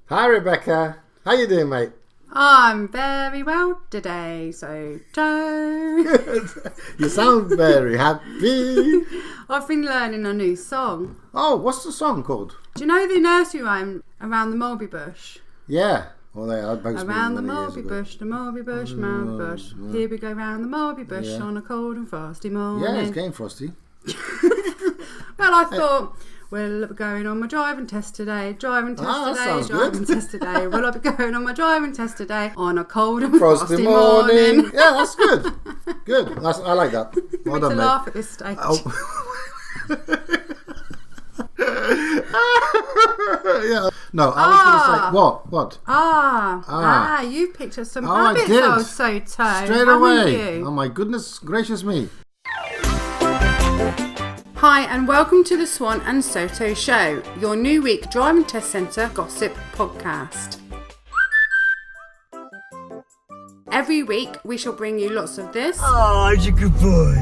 Hi Rebecca, how you doing, mate? I'm very well today, Soto. You sound very happy. I've been learning a new song. Oh, what's the song called? Do you know the nursery rhyme around the mulberry bush? Yeah. Well, they are bugs Around the many years mulberry ago. bush, the mulberry bush, mulberry bush. Here we go round the mulberry bush on a cold and frosty morning. Yeah, it's getting frosty. Well, I thought, well, I'll be going on my driving test today. Driving sounds test today. Well, I'll be going on my driving test today on a cold and frosty morning. morning. Yeah, that's good. Good. I like that. Well Need done, to mate. laugh at this stage. Yeah. No, I was going to say what? You picked up some I habits, did. Soto. Straight away. Oh my goodness gracious me. Hi and welcome to the Swan and Soto Show, your new week driving test centre gossip podcast. Every week we shall bring you lots of this. Oh, you're a good boy.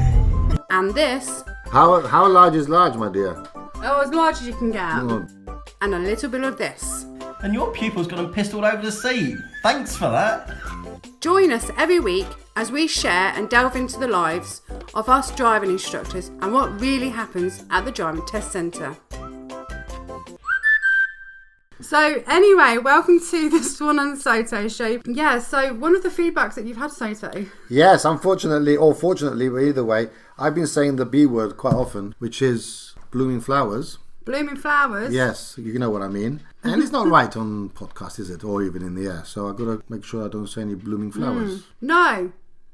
And this. How large is large, my dear? Oh, as large as you can get. Oh. And a little bit of this. And your pupil's got them pissed all over the seat. Thanks for that. Join us every week as we share and delve into the lives of us driving instructors and what really happens at the driving test centre. So anyway, welcome to the Swan and Soto Show. Yeah, so one of the feedbacks that you've had, Soto. Yes, unfortunately, or fortunately, but either way, I've been saying the B word quite often, which is blooming flowers. Blooming flowers? Yes, you know what I mean. And it's not right on podcast, is it? Or even in the air. So I've got to make sure I don't say any blooming flowers. No,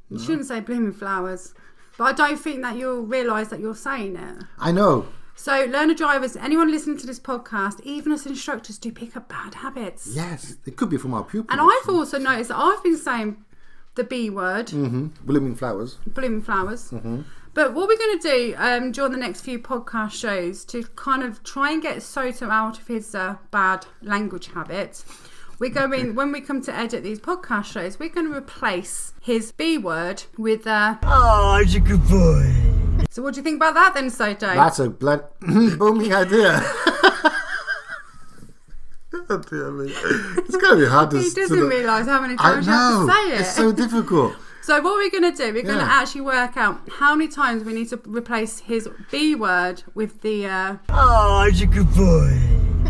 you shouldn't say blooming flowers. But I don't think that you'll realise that you're saying it. I know. So, learner drivers, anyone listening to this podcast, even as instructors, do pick up bad habits. Yes, it could be from our pupils. And I've also noticed that I've been saying the B word, blooming flowers. blooming flowers. But what we're going to do during the next few podcast shows to kind of try and get Soto out of his bad language habit, we're going, when we come to edit these podcast shows, we're going to replace his B word with Oh, you're a good boy. So what do you think about that then, Soto? That's a booming idea. Oh, dear me. It's going to be hard to... He doesn't realise how many times you have to say it. It's so difficult. So what we're going to do, we're going to actually work out how many times we need to replace his B word with the... Oh, you're a good boy.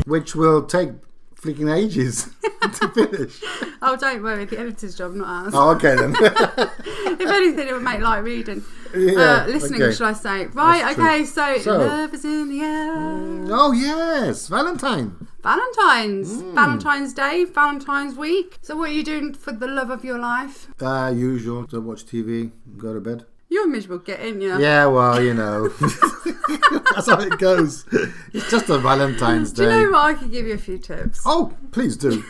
Which will take freaking ages to finish. Oh, don't worry, the editor's job, not ours. Oh, okay then. If anything, it would make light reading. Yeah, Listening, okay. shall I say. Right, That's okay, true. so love is in the air. Oh, yes. Valentine. Valentine's Day, Valentine's week. So what are you doing for the love of your life? Usual. To watch TV, go to bed. You're miserable, get in, yeah. Yeah, well, you know. That's how it goes. It's just a Valentine's Day. Do you know what? I could give you a few tips. Oh, please do.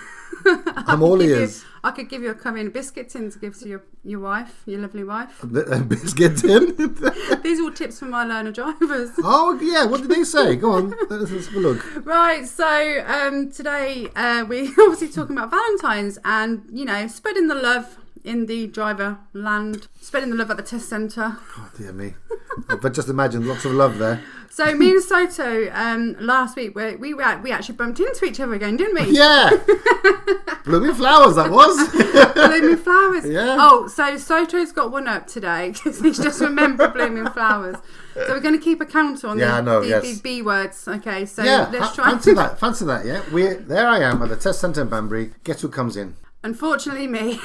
I'm all ears. I could give you a curry and a biscuit tin to give to your wife, your lovely wife. Biscuit tin? These are all tips from my learner drivers. Oh, yeah. What did they say? Go on. Let's have a look. Right, so today we're obviously talking about Valentine's and, you know, spreading the love in the driver land, spreading the love at the test centre. Oh, dear me. But just imagine, lots of love there. So me and Soto last week we actually bumped into each other again, didn't we? Yeah. Blooming flowers, that was. Blooming flowers. Yeah. Oh, so Soto's got one up today because he's just remembered blooming flowers. So we're going to keep a count on these B words. Okay, so let's try. Fancy that, yeah. There I am at the test centre in Banbury. Guess who comes in? Unfortunately, me.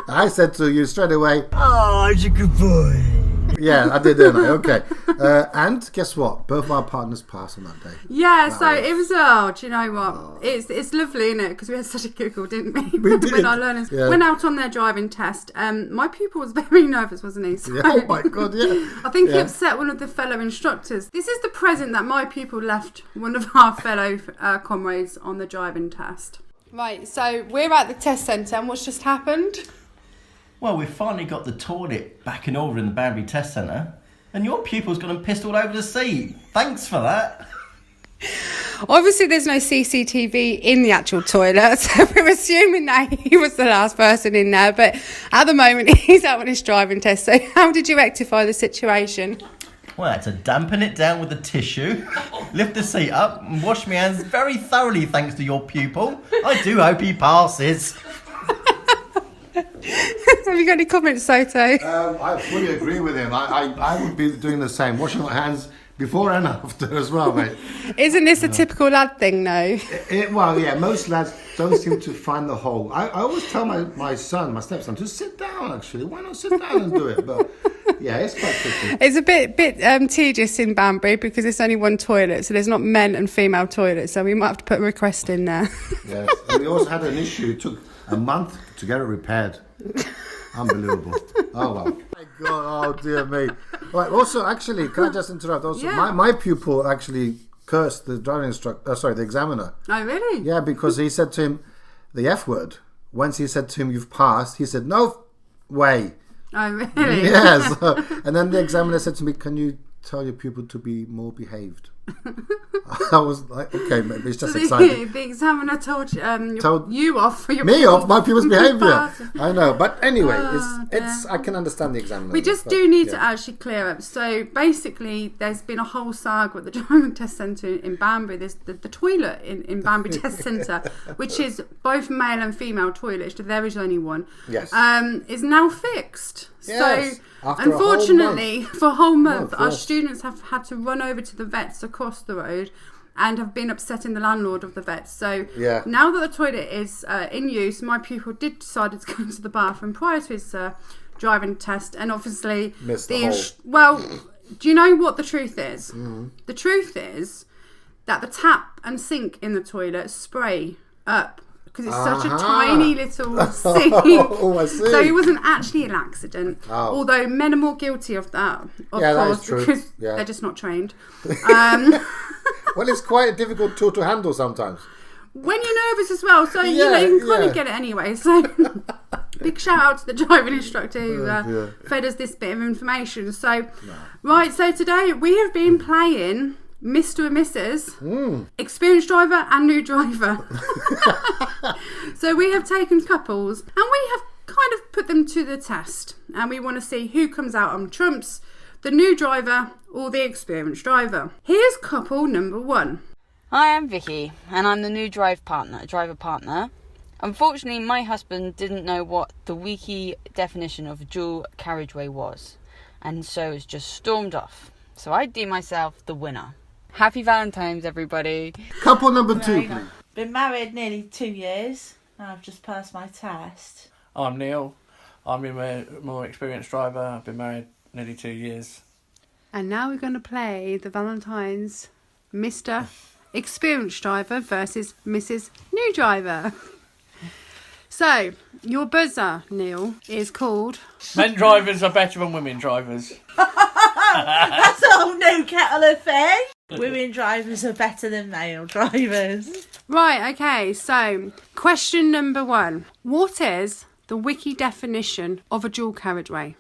I said to you straight away, Oh, you're a good boy. yeah, I did, didn't I? Okay. And guess what? Both our partners passed on that day. Yeah, it was, do you know what? It's lovely, isn't it? Because we had such a giggle, didn't we? We did. When our learners went out on their driving test. My pupil was very nervous, wasn't he? So, Yeah, oh my God, yeah. I think he upset one of the fellow instructors. This is the present that my pupil left one of our fellow comrades on the driving test. Right, so we're at the test centre and what's just happened? Well, we've finally got the toilet back in order in the Banbury Test Centre, and your pupil's got them pissed all over the seat. Thanks for that. Obviously, there's no CCTV in the actual toilet, so we're assuming that he was the last person in there. But at the moment, he's out on his driving test. So how did you rectify the situation? Well, I had to dampen it down with a tissue, lift the seat up and wash my hands very thoroughly thanks to your pupil. I do hope he passes. Have you got any comments, Soto? I fully agree with him. I would be doing the same, washing my hands before and after as well, mate. Isn't this a typical lad thing, though? Well, yeah, most lads don't seem to find the hole. I always tell my stepson, to sit down, actually. Why not sit down and do it? But, yeah, it's quite tricky. It's a bit tedious in Banbury because it's only one toilet, so there's not men and female toilets, so we might have to put a request in there. Yes, and we also had an issue. It took a month to get it repaired. Unbelievable. Oh, well. My God, oh, dear me. Right, also, actually, can I just interrupt? Also, my pupil actually cursed the driving instructor, the examiner. Oh, really? Yeah, because he said to him the F word. Once he said to him, "You've passed," he said, "No way." Oh, really? Yes. And then the examiner said to me, "Can you tell your pupil to be more behaved?" I was like, okay, maybe it's just exciting. The examiner told you off for your me off my pupil's behaviour. Passing. I know, but anyway, it's I can understand the examiner. We just do need to actually clear up. So basically, there's been a whole saga at the driving test centre in Banbury. There's the toilet in Banbury Test Centre, which is both male and female toilets. There is only one. Yes. Is now fixed. Yes. So After unfortunately, for a whole month, our yes. students have had to run over to the vets across the road and have been upsetting the landlord of the vets. So now that the toilet is in use, my pupil did decide to go into the bathroom prior to his driving test, and obviously missed the hole. Well, do you know what the truth is? The truth is that the tap and sink in the toilet spray up because it's such a tiny little sink. Oh, I see. So it wasn't actually an accident. Oh. Although men are more guilty of that, of that course, is true. because Yeah. they're just not trained. Well, it's quite a difficult tool to handle sometimes. When you're nervous as well, so you can kind of get it anyway. So big shout out to the driving instructor who fed us this bit of information. So right, so today we have been playing Mr. and Mrs. Experienced driver and new driver. So we have taken couples and we have kind of put them to the test, and we want to see who comes out on trumps, the new driver or the experienced driver. Here's couple number 1. Hi, I'm Vicky, and I'm the new driver partner. Unfortunately, my husband didn't know what the wiki definition of dual carriageway was, and so has just stormed off. So I deem myself the winner. Happy Valentine's, everybody. Couple number 2, please. Been married nearly 2 years, and I've just passed my test. I'm Neil. I'm a more experienced driver. I've been married nearly 2 years. And now we're going to play the Valentine's Mr. Experienced driver versus Mrs. New driver. So, your buzzer, Neil, is called... Men drivers are better than women drivers. That's a whole new kettle of fish. Women drivers are better than male drivers. Right, okay, so question number 1. What is the wiki definition of a dual carriageway?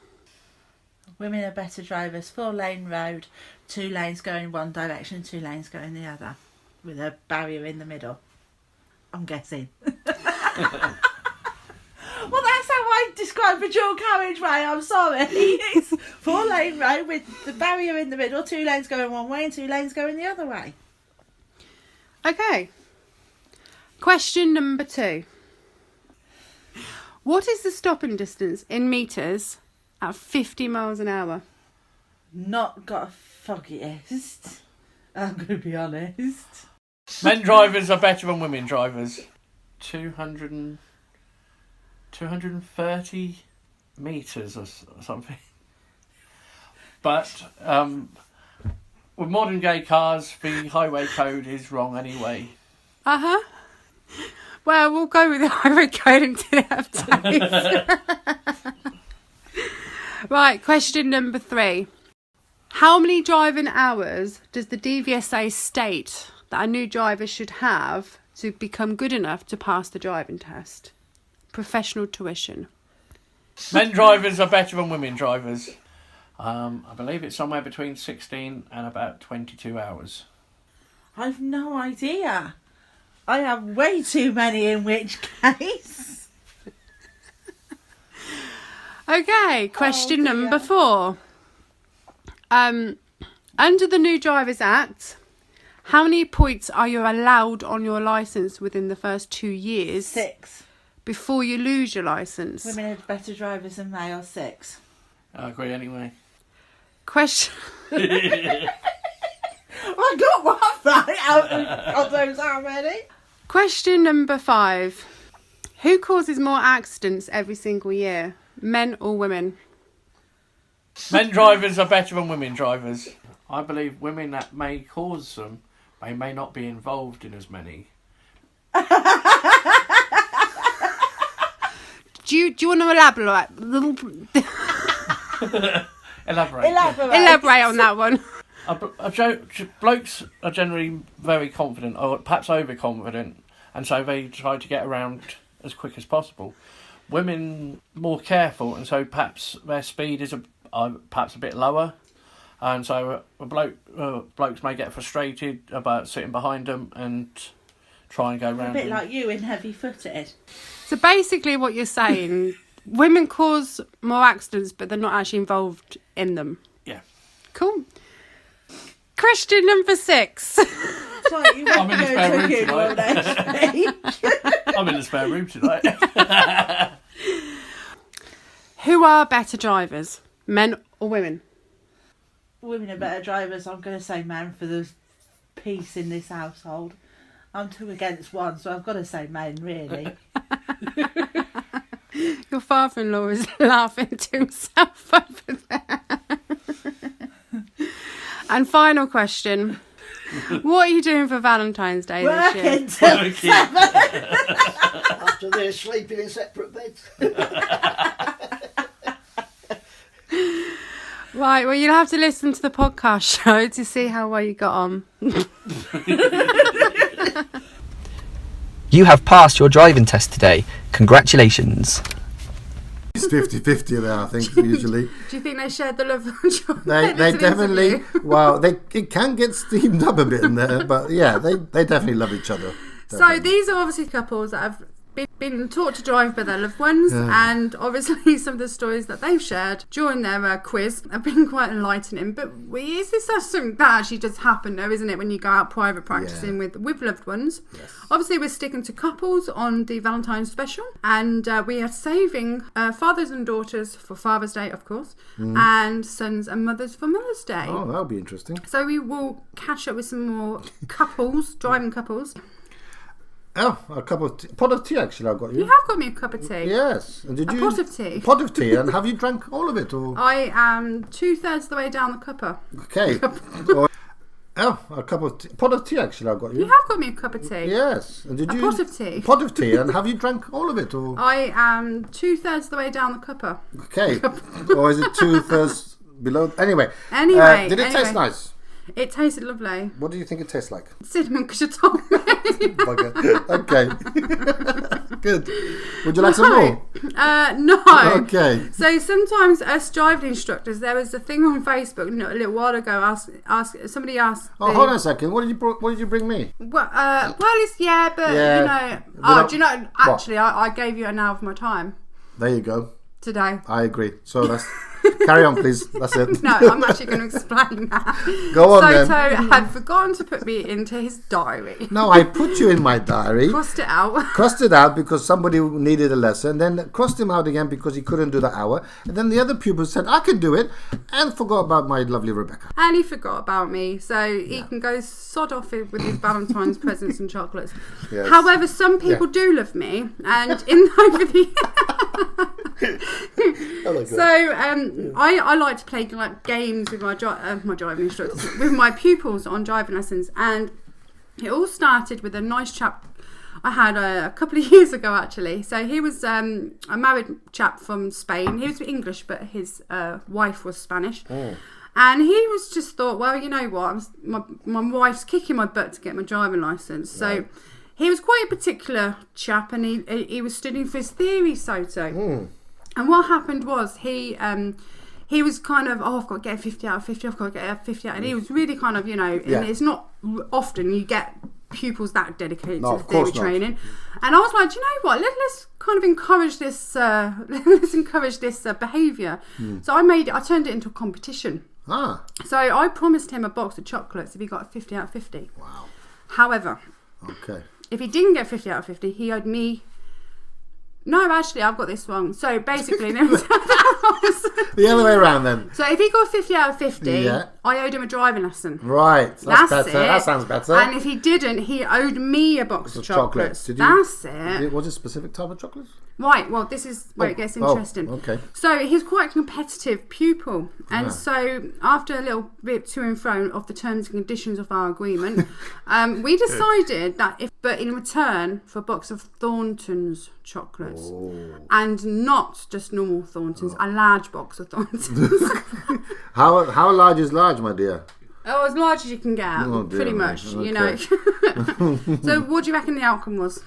Women are better drivers. 4-lane road, 2 lanes going one direction, 2 lanes going the other, with a barrier in the middle. I'm guessing. Well, that's how I describe a dual carriageway. I'm sorry. It's 4-lane road with the barrier in the middle, 2 lanes going one way and 2 lanes going the other way. Okay. Question number 2. What is the stopping distance in metres at 50 miles an hour? Not got a foggiest. I'm going to be honest. Men drivers are better than women drivers. 230 metres or something. But with modern day cars, the highway code is wrong anyway. Uh-huh. Well, we'll go with the highway code until it updates. Right, question number 3. How many driving hours does the DVSA state that a new driver should have to become good enough to pass the driving test? Professional tuition. Men drivers are better than women drivers. I believe it's somewhere between 16 and about 22 hours. I've no idea. I have way too many, in which case. Okay, question number 4. Under the New Drivers Act, how many points are you allowed on your licence within the first 2 years 6. before you lose your licence? Women are better drivers than male. 6. I agree anyway. Question. I got one right out of God knows how many. Question number 5. Who causes more accidents every single year? Men or women? Men drivers are better than women drivers. I believe women that may cause them, they may not be involved in as many. Do you want to elaborate? Elaborate. Elaborate on that one. Blokes are generally very confident, or perhaps overconfident, and so they try to get around as quick as possible. Women more careful, and so perhaps their speed is perhaps a bit lower, and so blokes may get frustrated about sitting behind them and try and go around. A bit like you in heavy-footed. So basically what you're saying, women cause more accidents, but they're not actually involved in them. Yeah. Cool. Question number 6. Sorry, you I'm in the spare room tonight. I'm in the spare room tonight. Who are better drivers, men or women? Women are better drivers. I'm going to say man for the peace in this household. I'm 2 against 1, so I've got to say men, really. Your father-in-law is laughing to himself over there. And final question. What are you doing for Valentine's Day this year? Working till 7. After they're sleeping in separate beds. Right, well, you'll have to listen to the podcast show to see how well you got on. You have passed your driving test today. Congratulations. It's 50-50 there, I think, usually. Do you think they shared the love? They definitely, well, it can get steamed up a bit in there, but yeah, they definitely love each other. So these are obviously couples that have been taught to drive by their loved ones, and obviously some of the stories that they've shared during their quiz have been quite enlightening. But is this something that actually does happen though, isn't it, when you go out private practicing with loved ones? Yes. Obviously we're sticking to couples on the Valentine's special, and we are saving fathers and daughters for Father's Day, of course, and sons and mothers for Mother's Day. Oh, that'll be interesting. So we will catch up with some more couples, driving couples. Oh, a cup of tea. Pot of tea, actually, I got you. You have got me a cup of tea. Yes. And did a you? Pot of tea. Pot of tea. And have you drank all of it? Or? I am 2/3 the way down the cuppa. Okay. A cup of tea. Pot of tea, actually, I got you. You have got me a cup of tea. Yes. And did a you? Pot of tea. Pot of tea. And have you drank all of it? Or? I am 2/3 the way down the cuppa. Okay. Or is it 2/3 below? Anyway. Did it taste nice? It tasted lovely. What do you think it tastes like? Cinnamon, because you told me. Okay. Good. Would you like some more? No. Okay. So sometimes us driving instructors, there was a thing on Facebook a little while ago. Somebody asked. Oh, hold on a second. What did you bring me? Well, it's you know. Do you know? Actually, I gave you an hour of my time. There you go. Today. I agree. So that's. Carry on, please. That's it. No, I'm actually going to explain that. Go on, then. Soto had forgotten to put me into his diary. No, I put you in my diary. Crossed it out. Crossed it out because somebody needed a lesson. Then crossed him out again because he couldn't do the hour. And then the other pupils said, I can do it. And forgot about my lovely Rebecca. And he forgot about me. So he can go sod off it with his Valentine's presents and chocolates. Yes. However, some people do love me. And over the I like to play games with my driving instructors, with my pupils on driving lessons, and it all started with a nice chap I had a couple of years ago actually. So he was a married chap from Spain. He was English, but his wife was Spanish. And he was just thought, well, you know what, my wife's kicking my butt to get my driving licence. So he was quite a particular chap, and he was studying for his theory, Soto. And what happened was he was kind of, I've got to get a 50 out of 50, I've got to get a 50 out. And he was really kind of, and it's not often you get pupils that dedicated to the theory training. And I was like, do you know what, let's kind of encourage this behaviour. So I turned it into a competition. Ah. So I promised him a box of chocolates if he got a 50 out of 50. Wow. However, Okay. if he didn't get 50 out of 50, he owed me... No, actually, I've got this wrong. So basically, The other way around then. so if he got 50 out of 50, Yeah. I owed him a driving lesson. Right. That's better. it. That sounds better. And if he didn't, he owed me a box of chocolates. Did you- That's it. Was it a specific type of chocolates? Right, well, this is where it gets interesting. Okay. So he's quite a competitive pupil. And so after a little bit to and fro of the terms and conditions of our agreement, we decided that but in return for a box of Thornton's chocolates, and not just normal Thornton's, a large box of Thornton's. How large is large, my dear? Oh, as large as you can get, Oh, dear pretty me. much, you know. Okay. So what do you reckon the outcome was?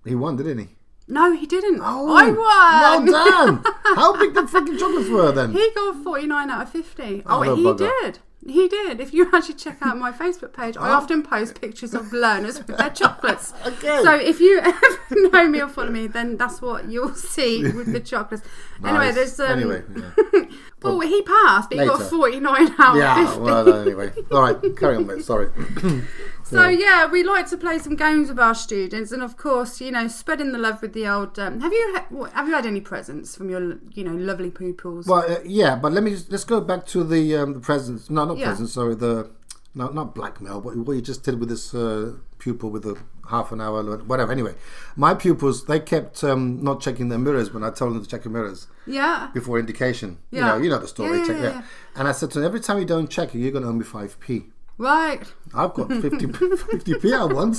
He won, didn't he? No, he didn't. Oh, I won. Well done. How big the freaking chocolates were then? He got 49 out of 50. Oh, Oh, he bugger. did. He did. If you actually check out my Facebook page, I often post pictures of learners with their chocolates. Okay. So if you ever know me or follow me, then that's what you'll see with the chocolates. Anyway, Nice. there's Anyway, yeah. well, he passed, but he got Later. 49 out Yeah, of 50. well, anyway. All right, carry on, mate. Sorry. So yeah, we like to play some games with our students, and of course, you know, spreading the love with the old. Have you had any presents from your, you know, lovely pupils? Well, yeah, but let's go back to the presents. No, not Yeah. presents. Sorry, not blackmail. But what you just did with this pupil with the half an hour, whatever. Anyway, my pupils, they kept not checking their mirrors when I told them to check their mirrors Yeah. before indication. Yeah. You know the story. Yeah, check, yeah, yeah. And I said to them, every time you don't check it, you're going to owe me 5p. Right. I've got 50p I want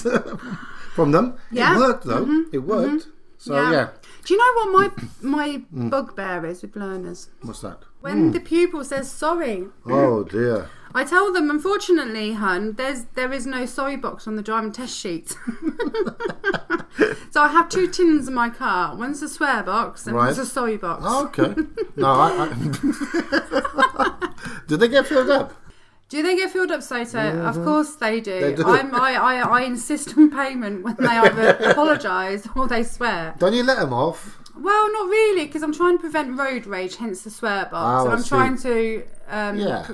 from them. Yeah. It worked though. It worked. So yeah. Do you know what my bugbear is with learners? What's that? When the pupil says sorry, Oh dear. I tell them, unfortunately, hun, there is no sorry box on the driving test sheet. So I have two tins in my car. One's a swear box and one's a sorry box. Oh, okay. No, did they get filled up? Do they get filled up, Soto? Of course they do. They do. I insist on payment when they either apologise or they swear. Don't you let them off? Well, not really, because I'm trying to prevent road rage, hence the swear box. Oh, and I I'm see. trying to Yeah.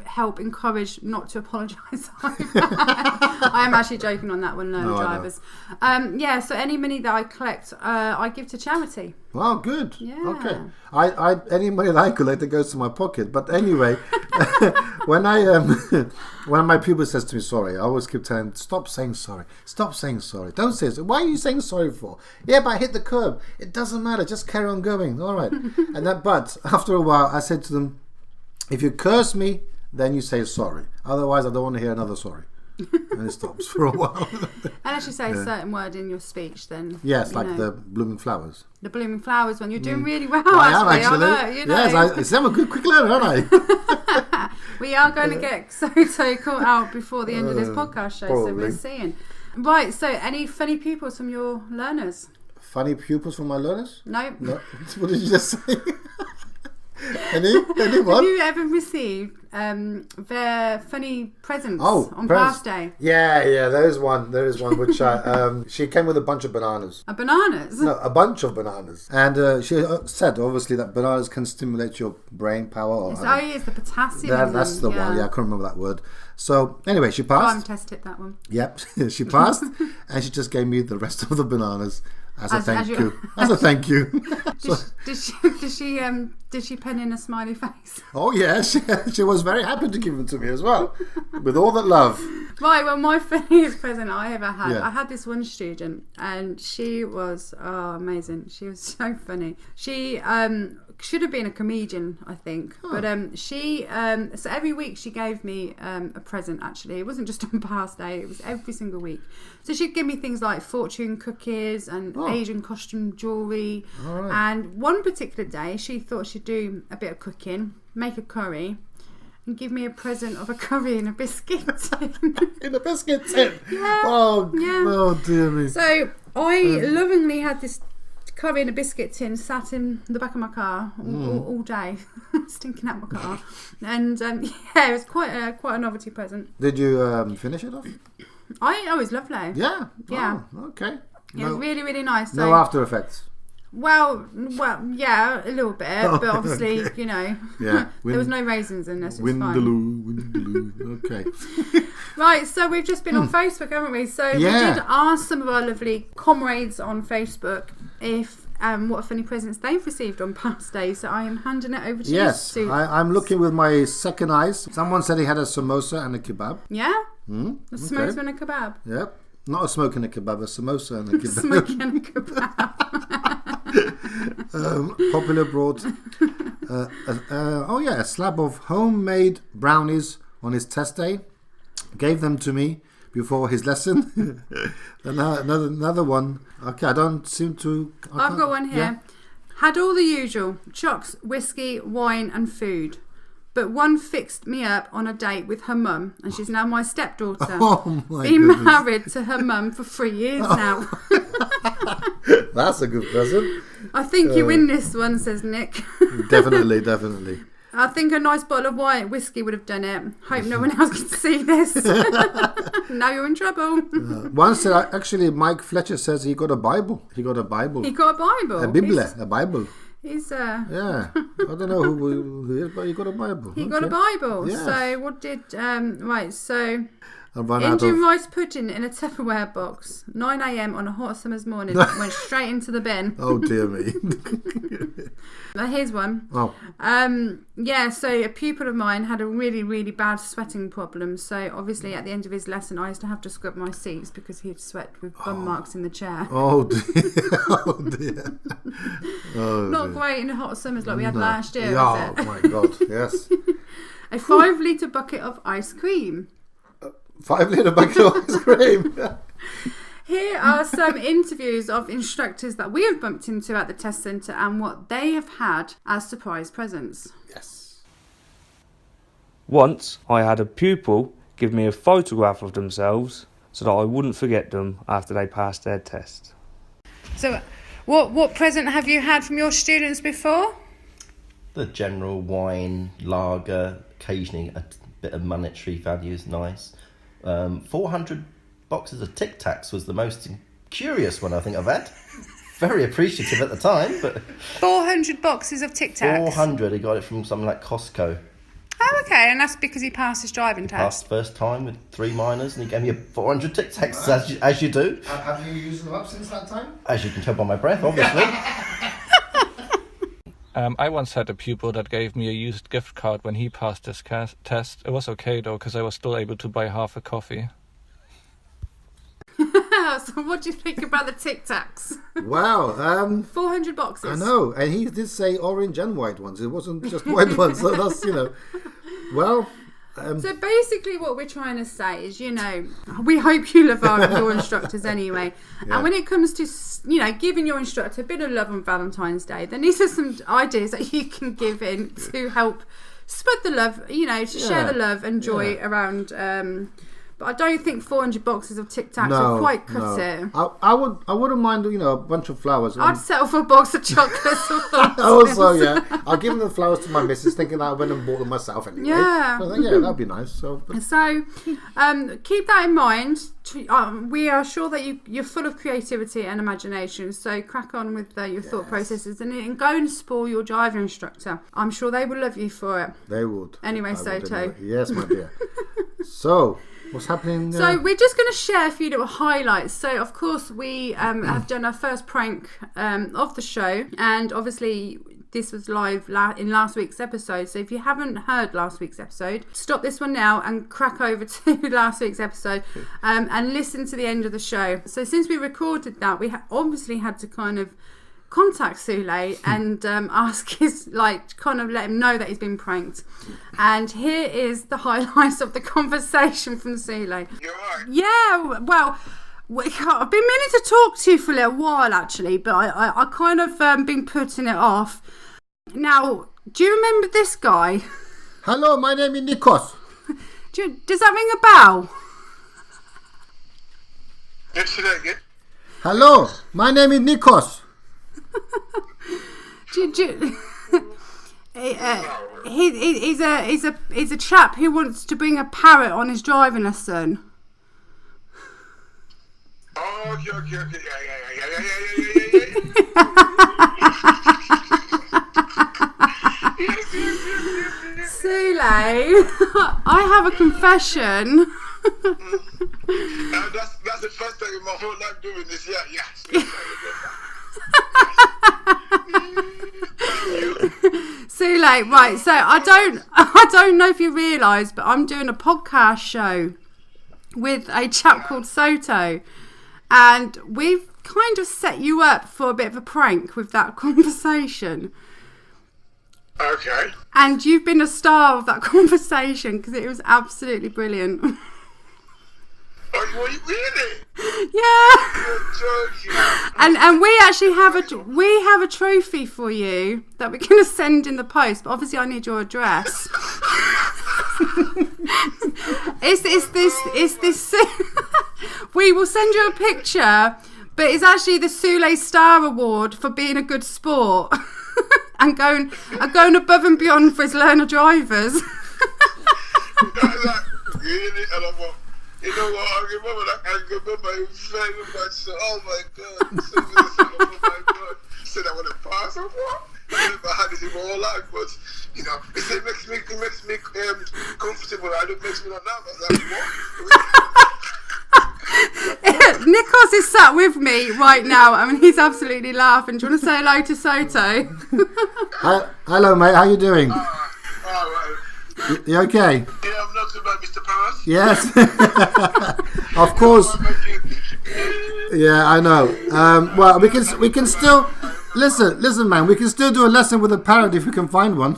help encourage not to apologise. I am actually joking on that one, No, I know. drivers. Yeah, so any money that I collect, I give to charity. Oh, good. Yeah. Okay. I any money that I collect, it goes to my pocket. But anyway, when my pupil says to me sorry, I always keep telling him, stop saying sorry. Stop saying sorry. Don't say so. Why are you saying sorry for? Yeah, but I hit the curb. It doesn't matter. Just carry on going. All right. But after a while, I said to them, if you curse me, then you say sorry. Otherwise, I don't want to hear another sorry. And it stops for a while. Unless you say a certain word in your speech, then Yes, you like know, the blooming flowers. the blooming flowers one. You're doing really well. I am actually. actually. You know. Yes, I'm a good quick learner, aren't I? We are going to get Soto caught out before the end of this podcast show, so probably. we're seeing. Right, so any funny pupils from your learners? Funny pupils from my learners? No. No. What did you just say? Anyone? Have you ever received their funny presents on Past Day? Yeah, there is one which she came with a bunch of bananas. Bananas? No, a bunch of bananas. And she said, obviously, that bananas can stimulate your brain power. Or, It's the potassium. that's the one, yeah, I can't remember that word. So, anyway, she Go passed. and test it, that one. Yep, she passed, and she just gave me the rest of the bananas as a thank you- you. As a thank you. Did she pen in a smiley face? Oh yeah, she was very happy to give them to me as well, with all that love. Right, well, my funniest present I ever had, Yeah. I had this one student, and she was amazing. She was so funny. She should have been a comedian, I think, but she so every week she gave me a present. Actually, it wasn't just on Past Day; it was every single week. So she'd give me things like fortune cookies and Asian costume jewellery. And one particular day, she thought she'd do a bit of cooking, make a curry, and give me a present of a curry and a biscuit. In a biscuit tin. Yeah. Oh dear me. So I lovingly had this curry and a biscuit tin sat in the back of my car all day, stinking out my car, and yeah, it was quite a novelty present. Did you finish it off? It was lovely. Yeah. Yeah. Oh, okay. It was really, really nice. So No after effects. Well, yeah, a little bit, but obviously, you know, Yeah. there was no raisins in this. It was fine. Windaloo. Okay. Right, so we've just been on Facebook, haven't we? So we Yeah. did ask some of our lovely comrades on Facebook if what funny presents they've received on past days. So I am handing it over to Yes, you. I'm looking with my second eyes. Someone said he had a samosa and a kebab. Yeah? Mm, A samosa and a kebab. Yep. Not a smoke and a kebab, a samosa and a kebab. Smoking and a kebab. Popular brought a slab of homemade brownies on his test day. Gave them to me before his lesson. another one. Okay, I don't seem to. I've got one here. Yeah. Had all the usual: chocks, whiskey, wine, and food. But one fixed me up on a date with her mum, and she's now my stepdaughter. Oh my Been goodness. married to her mum for 3 years now. That's a good present. I think you win this one, says Nick. Definitely. I think a nice bottle of whiskey would have done it. Hope no one else can see this. Now you're in trouble. Once actually, Mike Fletcher says he got a Bible. He got a Bible. He got a Bible. A Bible. A Bible. He's Yeah. I don't know who he is, but he got a Bible. He got a Bible. Yes. So what did right? So I run out Indian of. rice pudding in a Tupperware box. 9 a.m. on a hot summer's morning. Went straight into the bin. Oh dear me. Here's one. Oh. Yeah, so a pupil of mine had a really, really bad sweating problem. So obviously at the end of his lesson I used to have to scrub my seats because he'd sweat with bum marks in the chair. Oh dear. Oh dear. Oh, Not dear. great in hot summers like we had No. last year, Yeah, was oh it? my God. Yes. A 5-litre bucket of ice cream. 5-litre bucket of ice cream. Here are some interviews of instructors that we have bumped into at the test centre and what they have had as surprise presents. Yes. Once I had a pupil give me a photograph of themselves so that I wouldn't forget them after they passed their test. So what present have you had from your students before? The general wine, lager, occasionally a bit of monetary value is nice. 400 boxes of Tic Tacs was the most curious one I think I've had. Very appreciative at the time, but 400 boxes of Tic Tacs. 400, he got it from something like Costco. Oh, okay, and that's because he passed his driving Passed test. first time with 3 minors, and he gave me 400 Tic Tacs, as you do. Have you used them up since that time? As you can tell by my breath, obviously. I once had a pupil that gave me a used gift card when he passed his test. It was okay though, because I was still able to buy half a coffee. So what do you think about the Tic Tacs? Wow. 400 boxes. I know, and he did say orange and white ones. It wasn't just white ones. So that's Well. So basically what we're trying to say is, we hope you love your instructors anyway. Yeah. And when it comes to, giving your instructor a bit of love on Valentine's Day, then these are some ideas that you can give in to help spread the love, to share the love and joy around. But I don't think 400 boxes of Tic Tacs will quite cut it. I wouldn't mind, a bunch of flowers. I'd settle for a box of chocolates or something. Also, yeah, I'll give them the flowers to my missus, thinking that I went and bought them myself anyway. Yeah. So, yeah, that'd be nice. So keep that in mind. We are sure that you're full of creativity and imagination. So crack on with your thought processes and go and spoil your driving instructor. I'm sure they will love you for it. They would. Anyway, Soto. Yes, my dear. So. What's happening? So we're just going to share a few little highlights. So of course we have done our first prank of the show, and obviously this was live in last week's episode. So if you haven't heard last week's episode, stop this one now and crack over to last week's episode and listen to the end of the show. So since we recorded that, we obviously had to kind of contact Sule and ask let him know that he's been pranked. And here is the highlights of the conversation from Sule. You're right. Yeah, well, I've been meaning to talk to you for a little while actually, but I kind of been putting it off. Now, do you remember this guy? Hello, my name is Nikos. Does that ring a bell? Let's see that again. Hello, my name is Nikos. He's a chap who wants to bring a parrot on his driving lesson. Oh, okay. Yeah. I have a confession. That's the first time in my whole life doing this. Yeah. Sule, right? So I don't know if you realise, but I'm doing a podcast show with a chap called Soto, and we've kind of set you up for a bit of a prank with that conversation. Okay. And you've been a star of that conversation because it was absolutely brilliant. Oh, really? Yeah. You're joking. And we actually have a trophy for you that we're going to send in the post. But obviously, I need your address. It's this. We will send you a picture, but it's actually the Sule Star Award for being a good sport and going above and beyond for his learner drivers. Really? You know what? I remember that. I remember him very much. So, oh my God. So, oh my God. Said I want to pass or what? I never had this in my whole life, but you know, it makes me comfortable. It makes me not nervous. Like, what? Nikos is sat with me right now. I mean, he's absolutely laughing. Do you want to say hello to Soto? Hello, mate. How you doing? All right. You okay? Yeah, I'm not too bad, Mr. Paris. Yes. Of course. Yeah, I know. Well, we can still listen, man. We can still do a lesson with a parrot if we can find one.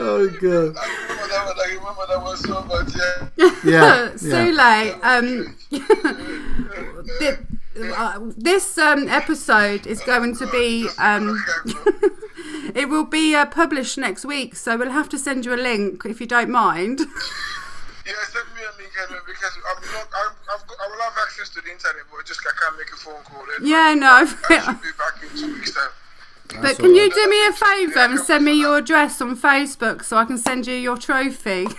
Oh God. I remember that was so much. Yeah. Sule, this episode is going to be it will be published next week, so we'll have to send you a link if you don't mind. Yeah, send me a link because I will have access to the internet, but I can't make a phone call. Yeah, no. I should be back in 2 weeks time. But can you do me a favour and send me your address on Facebook so I can send you your trophy? Well,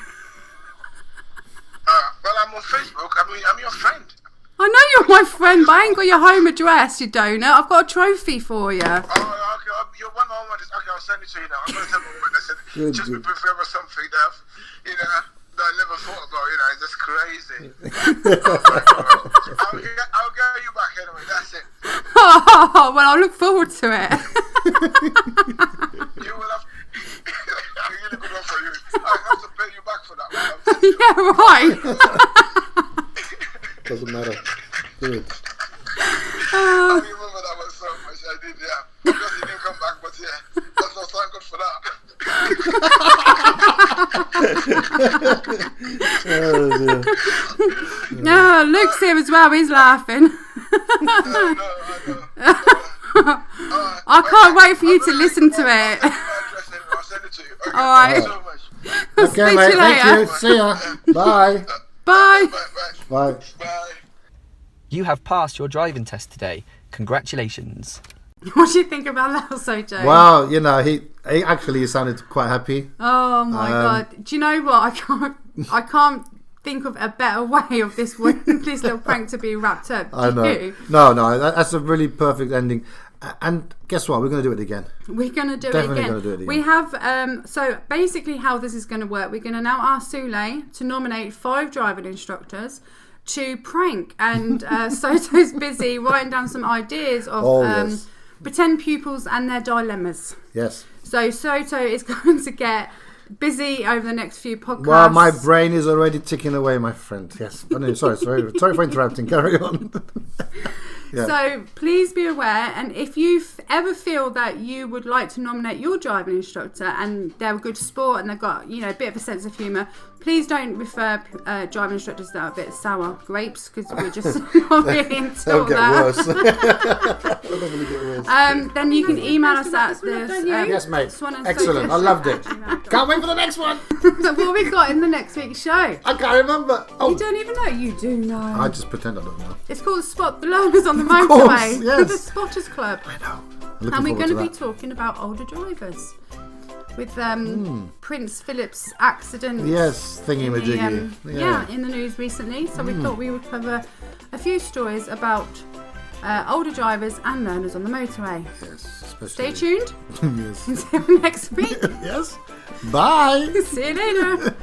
I'm on Facebook. I'm your friend. I know you're my friend, but I ain't got your home address, you donut. I've got a trophy for you. Oh, okay. Your one home address. Okay, I'll send it to you now. I'm going to tell my woman. I said, just be prepared for something that, that I never thought about. It's just crazy. I'll get you back anyway. That's it. Oh, well, I'll look forward to it. You will have. Really good one for you. I have to pay you back for that one. Yeah, right. Doesn't matter. Good. I remember that one so much. I did, yeah. Because he didn't come back, but yeah, that's not thank God for that. No, Luke's here as well. He's laughing. I can't wait for you to listen to it. I'll send it to you. Okay, all right. Thank you so much. Okay, mate. Thank you. See ya. Bye. Bye. Bye. You have passed your driving test today. Congratulations. What do you think about that, Soto? Well, he actually sounded quite happy. Oh my God! Do you know what? I can't think of a better way of this little prank to be wrapped up. I know. You? No, that's a really perfect ending. And guess what? We're going to do it again. We're going to do Definitely it again. Going to do it again. We have so basically how this is going to work. We're going to now ask Sule to nominate 5 driving instructors to prank, and Soto's busy writing down some ideas of yes. pretend pupils and their dilemmas. Yes. So Soto is going to get busy over the next few podcasts. Well, my brain is already ticking away, my friend. Yes. Oh, no, sorry for interrupting. Carry on. Yeah. So please be aware, and if you ever feel that you would like to nominate your driving instructor and they're a good sport and they've got a bit of a sense of humour, please don't refer driving instructors that are a bit sour grapes, because we're just not really into They'll get that. worse. They'll get worse. Then you can email us at this. Yes, mate. Swan and Excellent. I Soto loved it. @gmail.com. Can't wait for the next one. So what we got in the next week's show? I can't remember. Oh, You don't even know. You do know. I just pretend I don't know. It's called Spot the Learners on the Of Motorway. course, yes. The Spotters Club. I know. And we're going to be that. talking about older drivers with Prince Philip's accident. Yes, thingy-majiggy. In the news recently. So we thought we would cover a few stories about older drivers and learners on the motorway. Yes, Stay especially. tuned Yes. until next week. Yes. Bye. See you later.